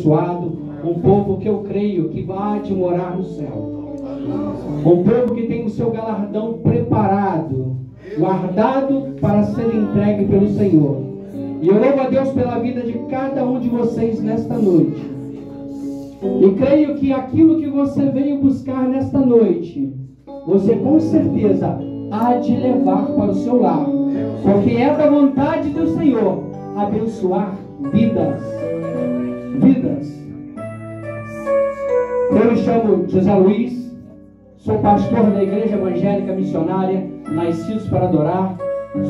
Um povo que eu creio que vai de morar no céu. Um povo que tem o seu galardão preparado, guardado para ser entregue pelo Senhor. E eu louvo a Deus pela vida de cada um de vocês nesta noite. E creio que aquilo que você veio buscar nesta noite, você com certeza há de levar para o seu lar. Porque é da vontade do Senhor abençoar vidas. Eu me chamo José Luiz, sou pastor da Igreja Evangélica Missionária Nascidos para Adorar,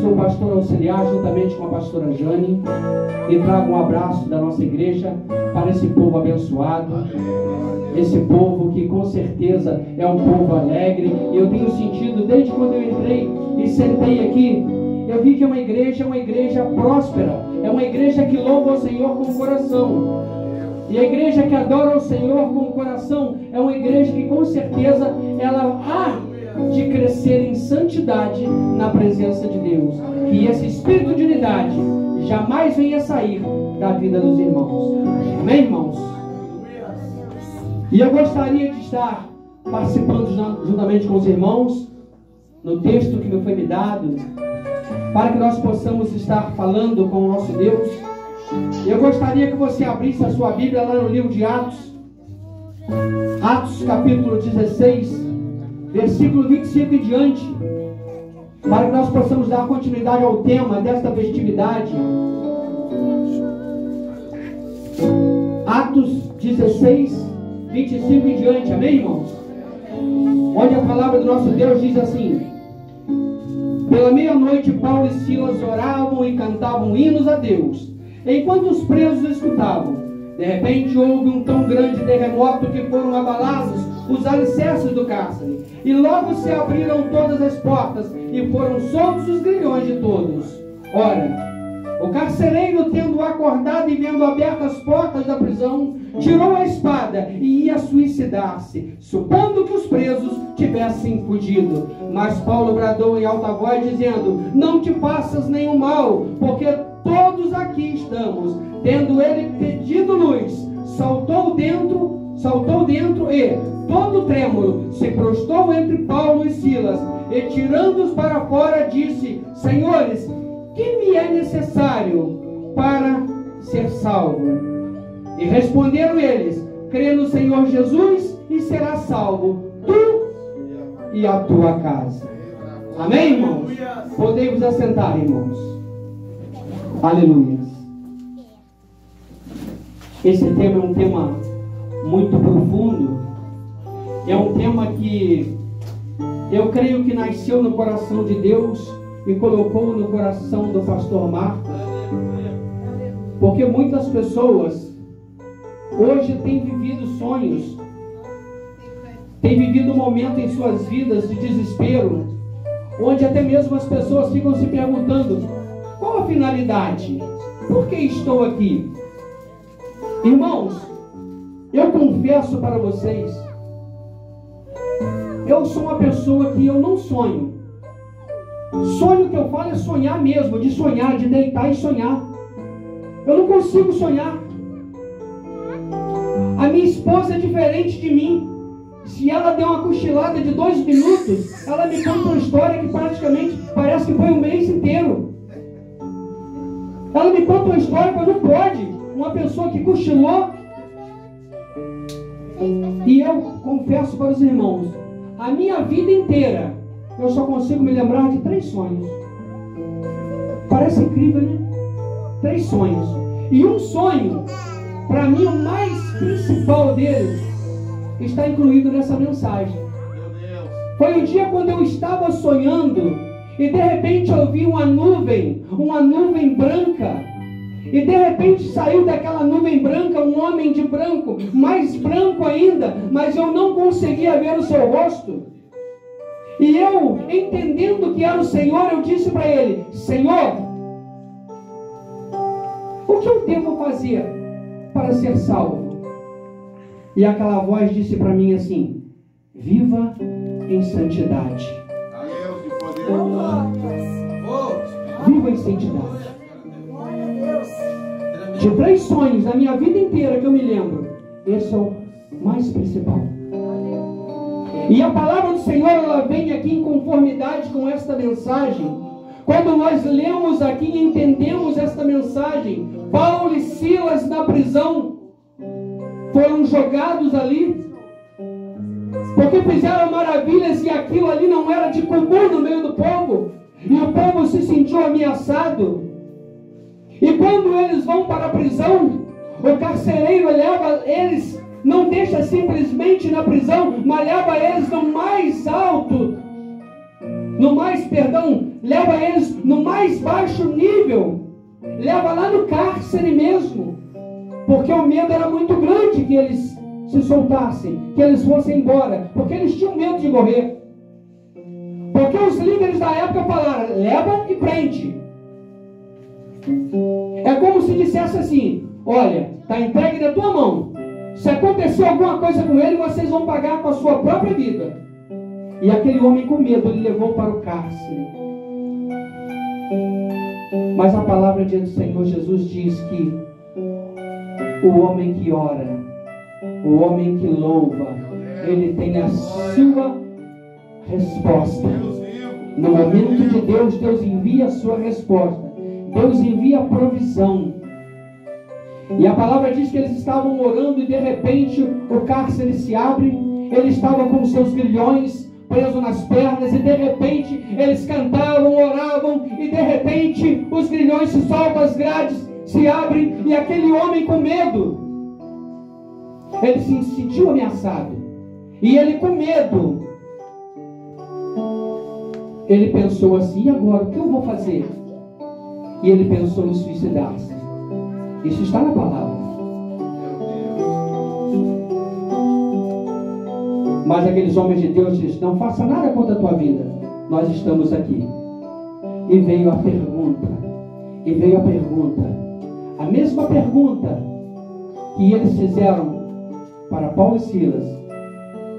sou pastor auxiliar juntamente com a pastora Jane e trago um abraço da nossa igreja para esse povo abençoado, esse povo que com certeza é um povo alegre. E eu tenho sentido desde quando eu entrei e sentei aqui, eu vi que é uma igreja próspera, é uma igreja que louva o Senhor com o coração. E a igreja que adora o Senhor com o coração é uma igreja que com certeza ela há de crescer em santidade na presença de Deus. Que esse espírito de unidade jamais venha sair da vida dos irmãos. Amém, irmãos? E eu gostaria de estar participando juntamente com os irmãos no texto que me foi me dado, para que nós possamos estar falando com o nosso Deus. Eu gostaria que você abrisse a sua Bíblia lá no livro de Atos, Atos capítulo 16, versículo 25 em diante, para que nós possamos dar continuidade ao tema desta festividade. Atos 16, 25 em diante, amém, irmãos? Onde a palavra do nosso Deus diz assim: pela meia-noite Paulo e Silas oravam e cantavam hinos a Deus, enquanto os presos escutavam. De repente houve um tão grande terremoto que foram abalados os alicerces do cárcere, e logo se abriram todas as portas e foram soltos os grilhões de todos. Ora, o carcereiro, tendo acordado e vendo abertas as portas da prisão, tirou a espada e ia suicidar-se, supondo que os presos tivessem fugido. Mas Paulo bradou em alta voz, dizendo: não te faças nenhum mal, porque todos aqui estamos. Tendo ele pedido luz, saltou dentro e, todo trêmulo, se prostrou entre Paulo e Silas, e tirando-os para fora, disse: senhores, que me é necessário para ser salvo? E responderam eles: crê no Senhor Jesus e serás salvo, tu e a tua casa. Amém, irmãos? Podemos assentar, irmãos. Aleluia. Esse tema é um tema muito profundo. É um tema que eu creio que nasceu no coração de Deus e colocou no coração do pastor Marcos, porque muitas pessoas hoje têm vivido sonhos, têm vivido um momento em suas vidas de desespero, onde até mesmo as pessoas ficam se perguntando: qual a finalidade? Por que estou aqui? Irmãos, eu confesso para vocês, eu sou uma pessoa que eu não sonho. Sonho que eu falo é sonhar mesmo, de sonhar, de deitar e sonhar. Eu não consigo sonhar. A minha esposa é diferente de mim. Se ela der uma cochilada de 2 minutos, ela me conta uma história que praticamente parece que foi um mês inteiro. Ela me conta uma história que não pode. Uma pessoa que cochilou. E eu confesso para os irmãos, a minha vida inteira eu só consigo me lembrar de 3 sonhos. Parece incrível, né? 3 sonhos. E um sonho, para mim o mais principal deles, está incluído nessa mensagem. Foi um dia quando eu estava sonhando e de repente eu vi uma nuvem branca. E de repente saiu daquela nuvem branca um homem de branco, mais branco ainda, mas eu não conseguia ver o seu rosto. E eu, entendendo que era o Senhor, eu disse para ele: Senhor, o que eu devo fazer para ser salvo? E aquela voz disse para mim assim: viva em santidade. Viva em santidade. De 3 sonhos na minha vida inteira que eu me lembro, esse é o mais principal. E a palavra do Senhor, ela vem aqui em conformidade com esta mensagem. Quando nós lemos aqui e entendemos esta mensagem, Paulo e Silas na prisão foram jogados ali porque fizeram maravilhas e aquilo ali não era de comum no meio do povo, e o povo se sentiu ameaçado. E quando eles vão para a prisão, o carcereiro leva eles, não deixa simplesmente na prisão, mas leva eles no mais alto, leva eles no mais baixo nível, leva lá no cárcere mesmo, porque o medo era muito grande que eles se soltassem, que eles fossem embora, porque eles tinham medo de morrer. Porque os líderes da época falaram: leva e prende. É como se dissesse assim: olha, está entregue na tua mão, se acontecer alguma coisa com ele, vocês vão pagar com a sua própria vida. E aquele homem com medo, ele levou para o cárcere. Mas a palavra do Senhor Jesus diz que o homem que ora, o homem que louva, ele tem a sua resposta. No momento de Deus, Deus envia a sua resposta. Deus envia a provisão. E a palavra diz que eles estavam orando e de repente o cárcere se abre. Eles estavam com seus grilhões presos nas pernas e de repente eles cantavam, oravam e de repente os grilhões se soltam, as grades se abrem e aquele homem com medo, ele se sentiu ameaçado e ele com medo, ele pensou assim: e agora o que eu vou fazer? E ele pensou em suicidar-se. Isso está na palavra. Mas aqueles homens de Deus dizem: não faça nada contra a tua vida, nós estamos aqui. E veio a pergunta, a mesma pergunta que eles fizeram para Paulo e Silas.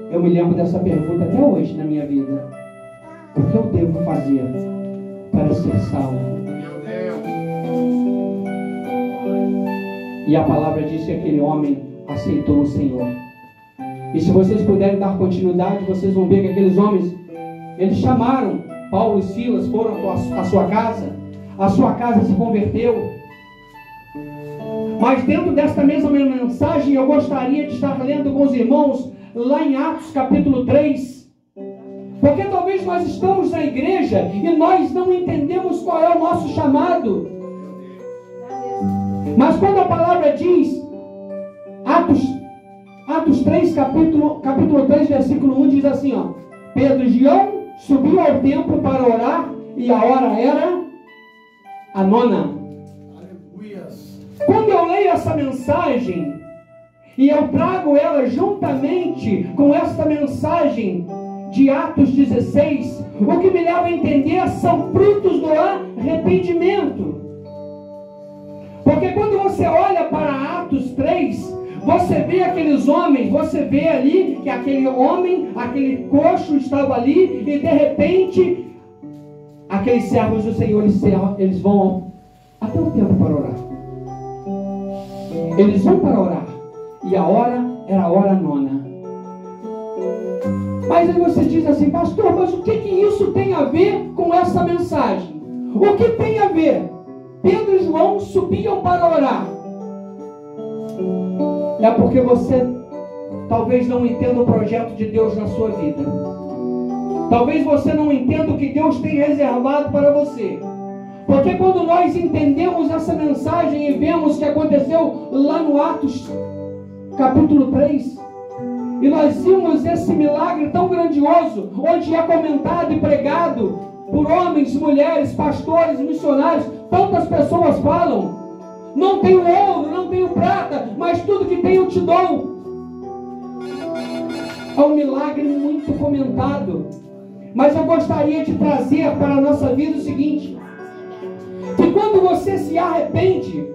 Eu me lembro dessa pergunta até hoje na minha vida: o que eu devo fazer para ser salvo? E a palavra diz que aquele homem aceitou o Senhor. E se vocês puderem dar continuidade, vocês vão ver que aqueles homens, eles chamaram Paulo e Silas, foram à sua casa se converteu. Mas dentro desta mesma mensagem, eu gostaria de estar lendo com os irmãos lá em Atos capítulo 3. Porque talvez nós estamos na igreja e nós não entendemos qual é o nosso chamado. Mas quando a palavra diz, Atos 3, capítulo 3, versículo 1, diz assim, ó: Pedro e João subiu ao templo para orar, e a hora era a 9. Quando eu leio essa mensagem, e eu trago ela juntamente com esta mensagem de Atos 16, o que me leva a entender são frutos do arrependimento. Porque quando você olha para Atos 3, você vê aqueles homens, você vê ali que aquele homem, aquele coxo estava ali, e de repente, aqueles servos do Senhor, eles vão até o templo para orar. Eles vão para orar, e a hora era a hora 9. Mas aí você diz assim: pastor, mas o que isso tem a ver com essa mensagem? O que tem a ver? Pedro e João subiam para orar. É porque você talvez não entenda o projeto de Deus na sua vida. Talvez você não entenda o que Deus tem reservado para você. Porque quando nós entendemos essa mensagem e vemos o que aconteceu lá no Atos capítulo 3, e nós vimos esse milagre tão grandioso, onde é comentado e pregado por homens, mulheres, pastores, missionários, tantas pessoas falam: não tenho ouro, não tenho prata, mas tudo que tenho eu te dou. É um milagre muito comentado. Mas eu gostaria de trazer para a nossa vida o seguinte: que quando você se arrepende,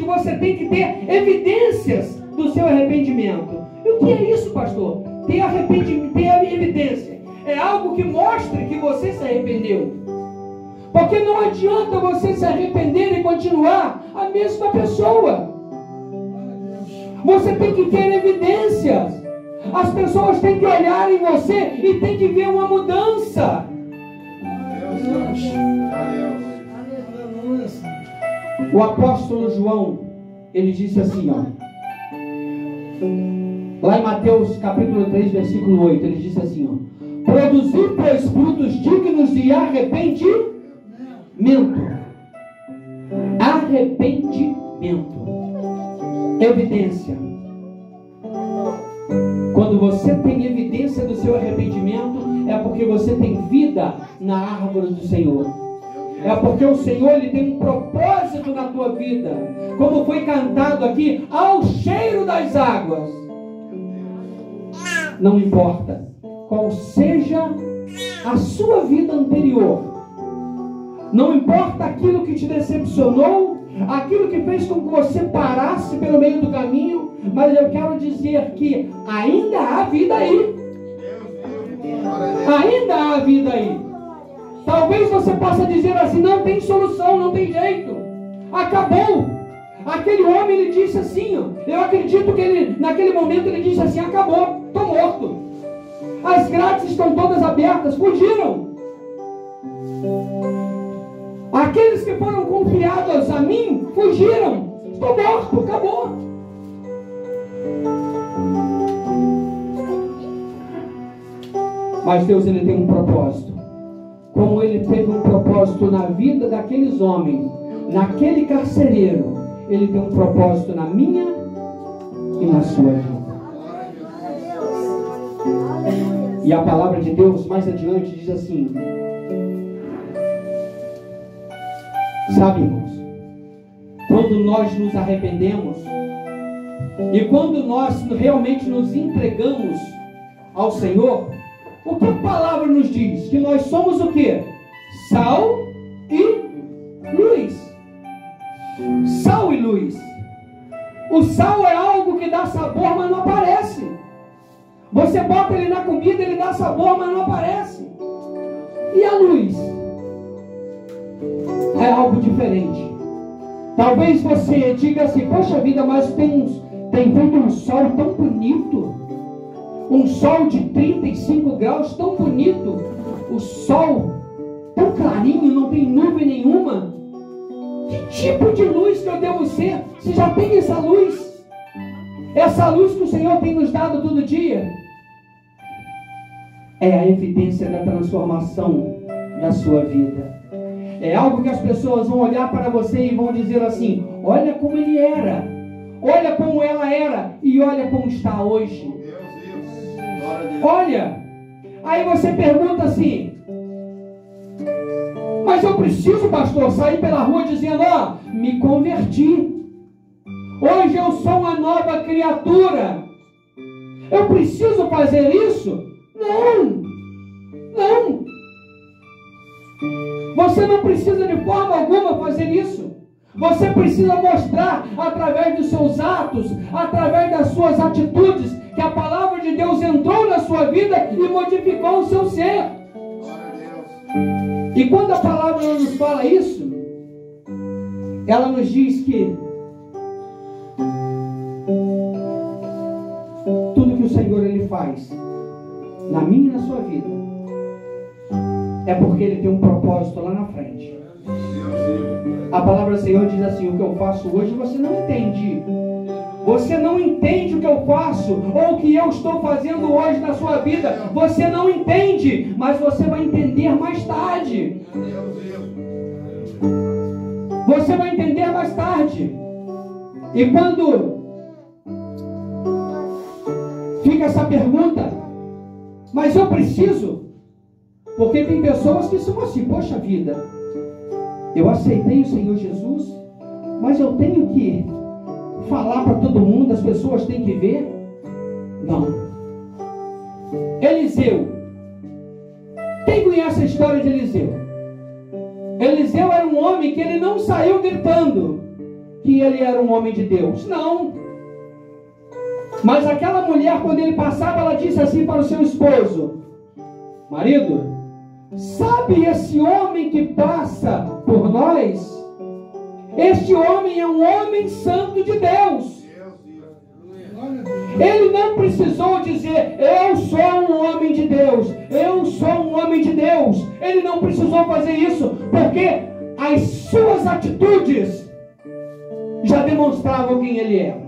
você tem que ter evidências do seu arrependimento. E o que é isso, pastor? Ter arrependimento, ter evidência. É algo que mostre que você se arrependeu. Porque não adianta você se arrepender e continuar a mesma pessoa. Você tem que ter evidências. As pessoas têm que olhar em você e tem que ver uma mudança. O apóstolo João, ele disse assim, ó, lá em Mateus capítulo 3, versículo 8, ele disse assim, ó, produzir, pois, frutos dignos de arrependimento. Arrependimento. Evidência. Quando você tem evidência do seu arrependimento, é porque você tem vida na árvore do Senhor. É porque o Senhor, ele tem um propósito na tua vida. Como foi cantado aqui, ao cheiro das águas. Não importa qual seja a sua vida anterior. Não importa aquilo que te decepcionou, aquilo que fez com que você parasse pelo meio do caminho, mas eu quero dizer que ainda há vida aí. Ainda há vida aí. Talvez você possa dizer assim, não tem solução, não tem jeito. Acabou. Aquele homem, ele disse assim, ó, eu acredito que ele, naquele momento, ele disse assim, acabou, estou morto. As grades estão todas abertas, fugiram. Aqueles que foram confiados a mim, fugiram. Estou morto, acabou. Mas Deus, ele tem um propósito. Como ele teve um propósito na vida daqueles homens, naquele carcereiro, ele tem um propósito na minha e na sua vida. E a palavra de Deus mais adiante diz assim, sabe, irmãos, quando nós nos arrependemos e quando nós realmente nos entregamos ao Senhor, o que a palavra nos diz? Que nós somos o quê? Sal e luz. Sal e luz. O sal é algo que dá sabor, mas não aparece. Você bota ele na comida, ele dá sabor, mas não aparece. E a luz? É algo diferente. Talvez você diga assim, poxa vida, mas tem feito um sol tão bonito. Um sol de 35 graus tão bonito. O sol tão clarinho, não tem nuvem nenhuma. Que tipo de luz que eu devo ser? Se já tem essa luz. Essa luz que o Senhor tem nos dado todo dia. É a evidência da transformação da sua vida. É algo que as pessoas vão olhar para você e vão dizer assim, olha como ele era. Olha como ela era. E olha como está hoje. Olha, aí você pergunta assim, mas eu preciso, pastor, sair pela rua dizendo, ó, me converti. Hoje eu sou uma nova criatura. Eu preciso fazer isso? Não. Não. Você não precisa de forma alguma fazer isso. Você precisa mostrar através dos seus atos, através das suas atitudes, que a palavra de Deus entrou na sua vida e modificou o seu ser. E quando a palavra nos fala isso, ela nos diz que tudo que o Senhor ele faz na minha e na sua vida é porque ele tem um propósito lá na frente. A palavra do Senhor diz assim, o que eu faço hoje você não entende. Você não entende o que eu faço ou o que eu estou fazendo hoje na sua vida. Você não entende, mas você vai entender mais tarde. Você vai entender mais tarde. E quando fica essa pergunta, mas eu preciso, porque tem pessoas que são assim, poxa vida, eu aceitei o Senhor Jesus, mas eu tenho que falar para todo mundo, as pessoas têm que ver? Não. Eliseu. Quem conhece a história de Eliseu? Eliseu era um homem que ele não saiu gritando que ele era um homem de Deus. Não. Mas aquela mulher, quando ele passava, ela disse assim para o seu esposo, marido, sabe esse homem que passa por nós? Este homem é um homem santo de Deus. Ele não precisou dizer, eu sou um homem de Deus, eu sou um homem de Deus. Ele não precisou fazer isso, porque as suas atitudes já demonstravam quem ele era.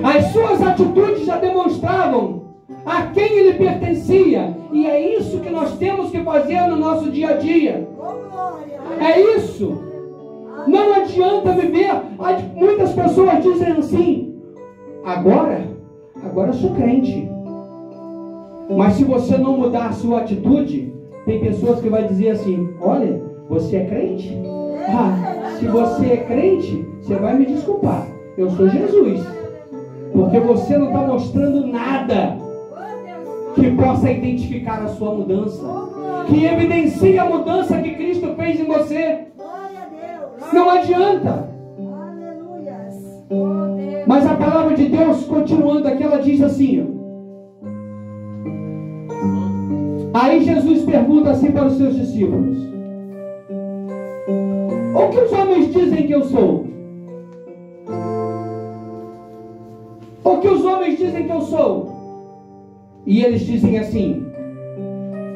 As suas atitudes já demonstravam a quem ele pertencia. E é isso que nós temos que fazer no nosso dia a dia. É isso. Não adianta viver. Muitas pessoas dizem assim, agora eu sou crente. Mas se você não mudar a sua atitude, tem pessoas que vai dizer assim, olha, você é crente? Se você é crente, você vai me desculpar, eu sou Jesus. Porque você não está mostrando nada que possa identificar a sua mudança, que evidencie a mudança que Cristo fez em você. Não adianta. Mas a palavra de Deus, continuando aqui, ela diz assim. Aí Jesus pergunta assim para os seus discípulos: o que os homens dizem que eu sou? O que os homens dizem que eu sou? E eles dizem assim: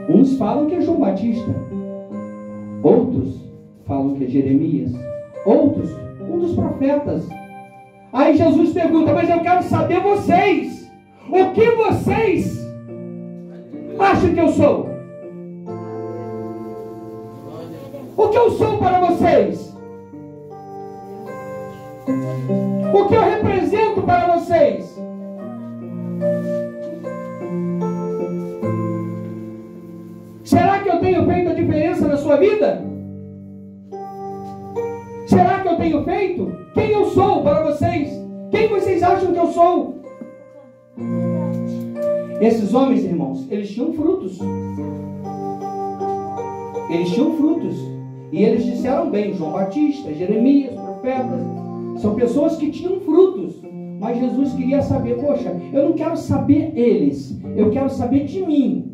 uns falam que é João Batista, outros falam que é Jeremias, outros, um dos profetas. Aí Jesus pergunta: mas eu quero saber vocês, o que vocês acham que eu sou? O que eu sou para vocês? O que eu represento para vocês? Será que eu tenho feito a diferença na sua vida? Será que eu tenho feito? Quem eu sou para vocês? Quem vocês acham que eu sou? Esses homens, irmãos, eles tinham frutos. Eles tinham frutos. E eles disseram bem, João Batista, Jeremias, profetas. São pessoas que tinham frutos. Mas Jesus queria saber, poxa, eu não quero saber eles, eu quero saber de mim.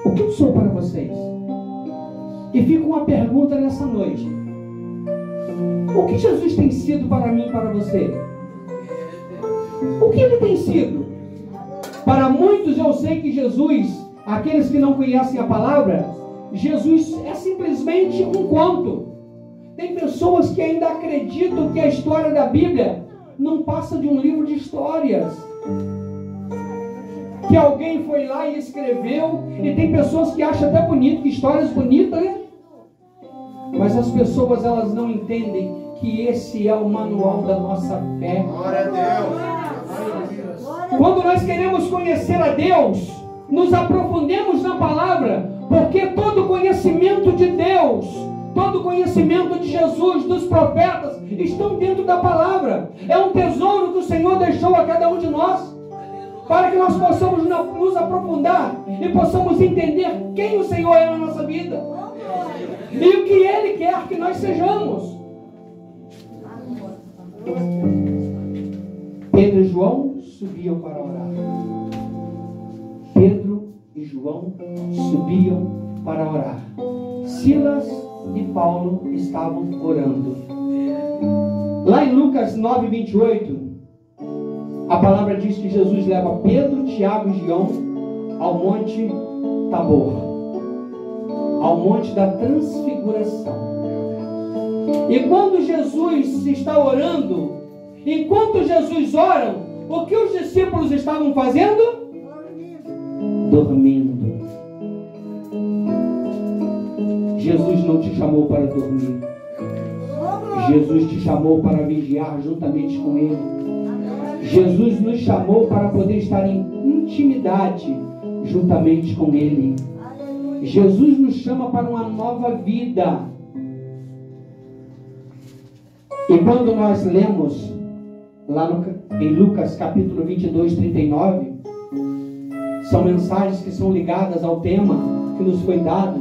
O que eu sou para vocês? E fica uma pergunta nessa noite: o que Jesus tem sido para mim e para você? O que ele tem sido? Para muitos eu sei que Jesus, aqueles que não conhecem a palavra, Jesus é simplesmente um conto. Tem pessoas que ainda acreditam que a história da Bíblia não passa de um livro de histórias, que alguém foi lá e escreveu. E tem pessoas que acham até bonito, que histórias bonitas, né? Mas as pessoas, elas não entendem que esse é o manual da nossa fé. Glória a Deus. Quando nós queremos conhecer a Deus, nos aprofundemos na palavra, porque todo conhecimento de Deus, todo conhecimento de Jesus, dos profetas, estão dentro da palavra. É um tesouro que o Senhor deixou a cada um de nós, para que nós possamos nos aprofundar e possamos entender quem o Senhor é na nossa vida e o que Ele quer que nós sejamos. Pedro e João subiam para orar. Pedro e João subiam para orar. Silas e Paulo estavam orando. Lá em Lucas 9:28, a palavra diz que Jesus leva Pedro, Tiago e João ao monte Tabor, ao monte da transfiguração. E quando Jesus está orando, enquanto Jesus ora, o que os discípulos estavam fazendo? Dormindo. Jesus não te chamou para dormir. Jesus te chamou para vigiar juntamente com Ele. Jesus nos chamou para poder estar em intimidade juntamente com Ele. Jesus nos chama para uma nova vida. E quando nós lemos lá em Lucas capítulo 22, 39, são mensagens que são ligadas ao tema que nos foi dado.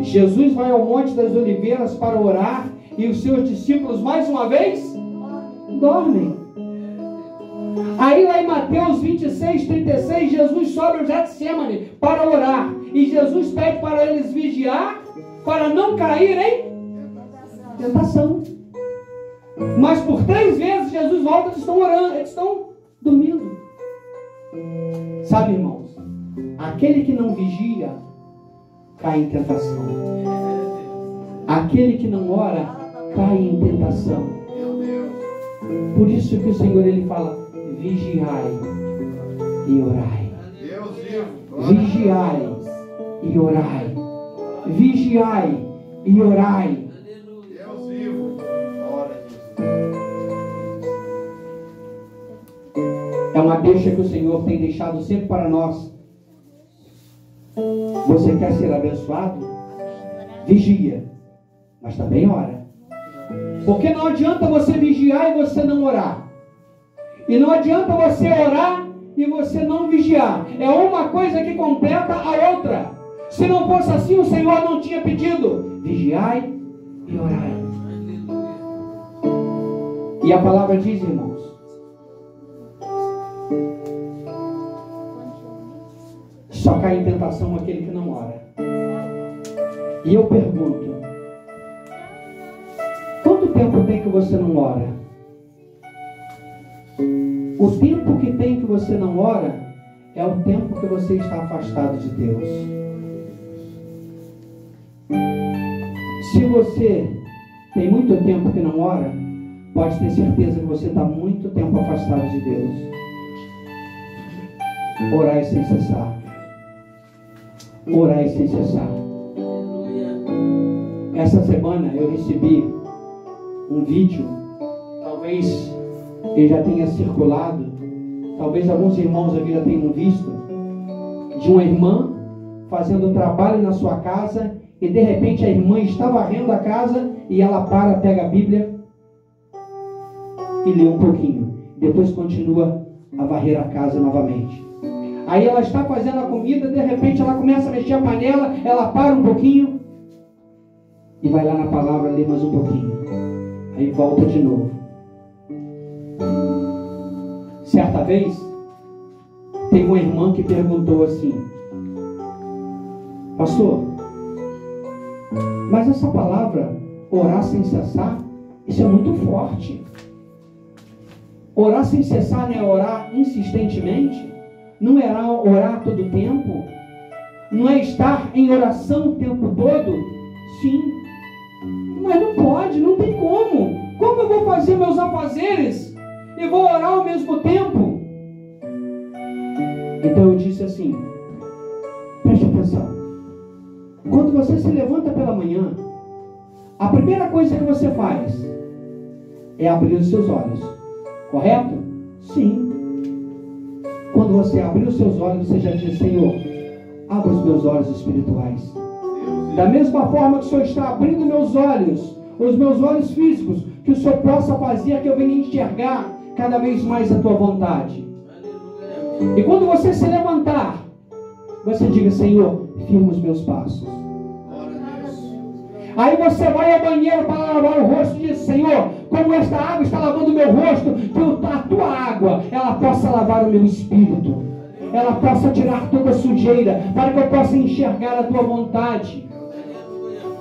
Jesus vai ao Monte das Oliveiras para orar, e os seus discípulos mais uma vez dormem. Aí lá em Mateus 26, 36, Jesus sobe ao Getsemane para orar. E Jesus pede para eles vigiar, para não cair em tentação. Mas por 3 vezes Jesus volta, eles estão orando, eles estão dormindo. Sabe, irmãos, aquele que não vigia, cai em tentação. Aquele que não ora, cai em tentação. Por isso que o Senhor, Ele fala, vigiai e orai. Vigiai e orai. Vigiai e orai. É uma deixa que o Senhor tem deixado sempre para nós. Você quer ser abençoado? Vigia, mas também ora. Porque não adianta você vigiar e você não orar. E não adianta você orar e você não vigiar. É uma coisa que completa a outra. Se não fosse assim, o Senhor não tinha pedido: vigiai e orai. E a palavra diz, irmãos, só cai em tentação aquele que não ora. E eu pergunto, quanto tempo tem que você não ora? O tempo que tem que você não ora é o tempo que você está afastado de Deus. Se você tem muito tempo que não ora, pode ter certeza que você está muito tempo afastado de Deus. Orai sem cessar. Orai sem cessar. Essa semana eu recebi um vídeo, talvez ele já tenha circulado, talvez alguns irmãos aqui já tenham visto, de uma irmã fazendo trabalho na sua casa e de repente a irmã está varrendo a casa e ela pega a Bíblia e lê um pouquinho, depois continua a varrer a casa novamente. Aí ela está fazendo a comida, de repente ela começa a mexer a panela, ela para um pouquinho e vai lá na palavra ler mais um pouquinho. Aí volta de novo. Certa vez, teve uma irmã que perguntou assim: pastor, mas essa palavra, orar sem cessar, isso é muito forte. Orar sem cessar não é orar insistentemente? Não é orar todo o tempo? Não é estar em oração o tempo todo? Sim. Mas não pode, não tem como. Como eu vou fazer meus afazeres e vou orar ao mesmo tempo? Então eu disse assim, preste atenção. Quando você se levanta pela manhã, a primeira coisa que você faz é abrir os seus olhos. Correto? Sim. Quando você abrir os seus olhos, você já diz: Senhor, abra os meus olhos espirituais. Da mesma forma que o Senhor está abrindo meus olhos, os meus olhos físicos, que o Senhor possa fazer que eu venha enxergar cada vez mais a tua vontade. E quando você se levantar, você diga: Senhor, firma os meus passos. Aí você vai ao banheiro para lavar o rosto e diz: Senhor, como esta água está lavando o meu rosto, que a tua água, ela possa lavar o meu espírito, ela possa tirar toda a sujeira, para que eu possa enxergar a tua vontade.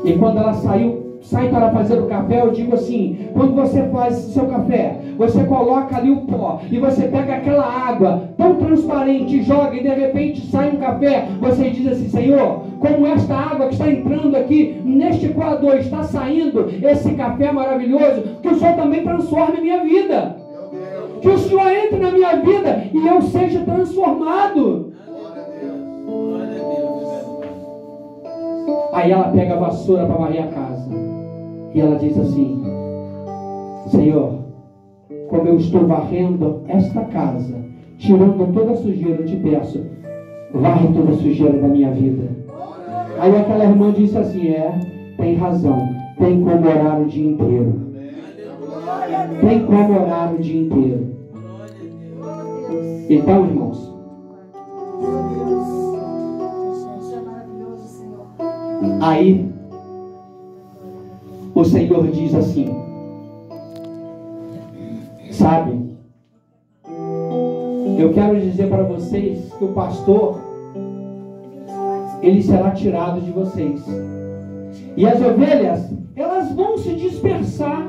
E quando ela sai para fazer o café, eu digo assim: quando você faz seu café, você coloca ali o pó, e você pega aquela água tão transparente, joga, e de repente sai um café, você diz assim: Senhor, como esta água que está entrando aqui neste coador está saindo, esse café maravilhoso, que o Senhor também transforme a minha vida, que o Senhor entre na minha vida e eu seja transformado. Aí ela pega a vassoura para varrer a casa e ela diz assim: Senhor, como eu estou varrendo esta casa, tirando toda a sujeira, eu te peço, varre toda a sujeira da minha vida. Aí aquela irmã disse assim: tem razão, tem como orar o dia inteiro. Tem como orar o dia inteiro. Então, irmãos, aí o Senhor diz assim: sabe, Eu quero dizer para vocês que o pastor, ele será tirado de vocês. E as ovelhas, elas vão se dispersar.